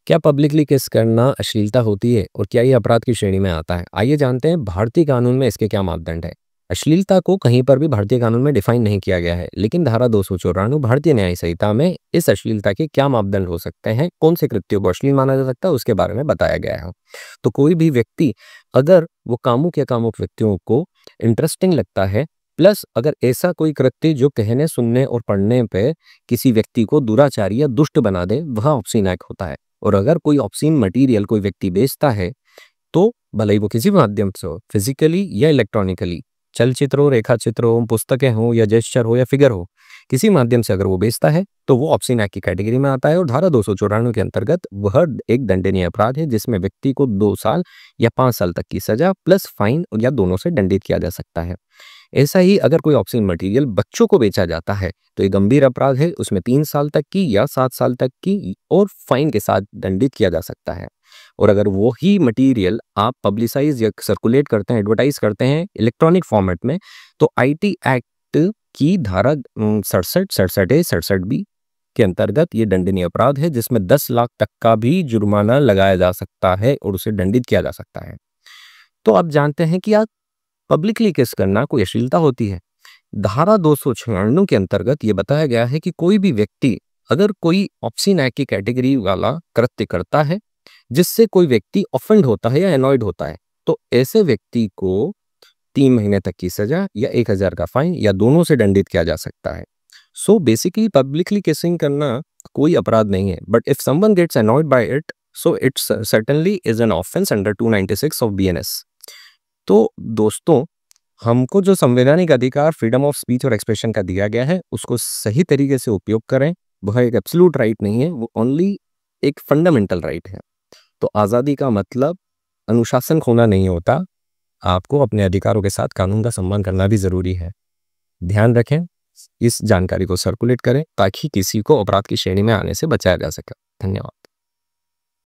क्या पब्लिकली किस करना अश्लीलता होती है और क्या ये अपराध की श्रेणी में आता है? आइए जानते हैं भारतीय कानून में इसके क्या मापदंड है। अश्लीलता को कहीं पर भी भारतीय कानून में डिफाइन नहीं किया गया है, लेकिन धारा 294 भारतीय न्याय संहिता में इस अश्लीलता के क्या मापदंड हो सकते हैं, कौन से कृत्यों को अश्लील माना जा सकता है, उसके बारे में बताया गया है। तो कोई भी व्यक्ति अगर वो कामुक या कामुक व्यक्तियों को इंटरेस्टिंग लगता है, प्लस अगर ऐसा कोई कृत्य जो कहने, सुनने और पढ़ने पे किसी व्यक्ति को दुराचारी या दुष्ट बना दे, वह ऑब्सीन एक्ट होता है। और अगर कोई ऑब्सीन मटेरियल कोई व्यक्ति बेचता है, तो भले ही वो किसी भी माध्यम से हो, फिजिकली या इलेक्ट्रॉनिकली, चलचित्र हो, रेखा चित्र हो, पुस्तकें हो या जेस्चर हो या फिगर हो, किसी माध्यम से अगर वो बेचता है तो वो ऑब्सीन एक्ट की कैटेगरी में आता है। और धारा 294 के अंतर्गत वह एक दंडनीय अपराध है, जिसमें व्यक्ति को 2 साल या 5 साल तक की सजा प्लस फाइन या दोनों से दंडित किया जा सकता है। ऐसा ही अगर कोई ऑब्सीन मटेरियल बच्चों को बेचा जाता है तो ये गंभीर अपराध है, उसमें 3 साल तक की या 7 साल तक की और फाइन के साथ दंडित किया जा सकता है। और अगर वो ही मटेरियल आप पब्लिसाइज या सर्कुलेट करते हैं, एडवर्टाइज करते हैं इलेक्ट्रॉनिक फॉर्मेट में, तो आईटी एक्ट की धारा 67, 67 ए, 67 बी के अंतर्गत ये दंडनीय अपराध है, जिसमें 10 लाख तक का भी जुर्माना लगाया जा सकता है और उसे दंडित किया जा सकता है। तो आप जानते हैं कि आप पब्लिकली किस करना कोई अश्लीलता होती है। धारा 296 के अंतर्गत ये बताया गया है कि कोई भी व्यक्ति अगर कोई ऑब्सीन एक्ट की कैटेगरी वाला कृत्य करता है जिससे कोई व्यक्ति ऑफेंड होता है या एनॉयड होता है, तो ऐसे व्यक्ति को 3 महीने तक की सजा या 1000 का फाइन या दोनों से दंडित किया जा सकता है। सो बेसिकली पब्लिकली किसिंग करना कोई अपराध नहीं है, but if someone gets annoyed by it, so it's certainly is an offence under 296 of BNS. तो दोस्तों, हमको जो संवैधानिक अधिकार फ्रीडम ऑफ स्पीच और एक्सप्रेशन का दिया गया है, उसको सही तरीके से उपयोग करें। वह एक एब्सोल्यूट राइट नहीं है, वो ओनली एक फंडामेंटल राइट है। तो आज़ादी का मतलब अनुशासन खोना नहीं होता। आपको अपने अधिकारों के साथ कानून का सम्मान करना भी ज़रूरी है। ध्यान रखें, इस जानकारी को सर्कुलेट करें ताकि किसी को अपराध की श्रेणी में आने से बचाया जा सके। धन्यवाद।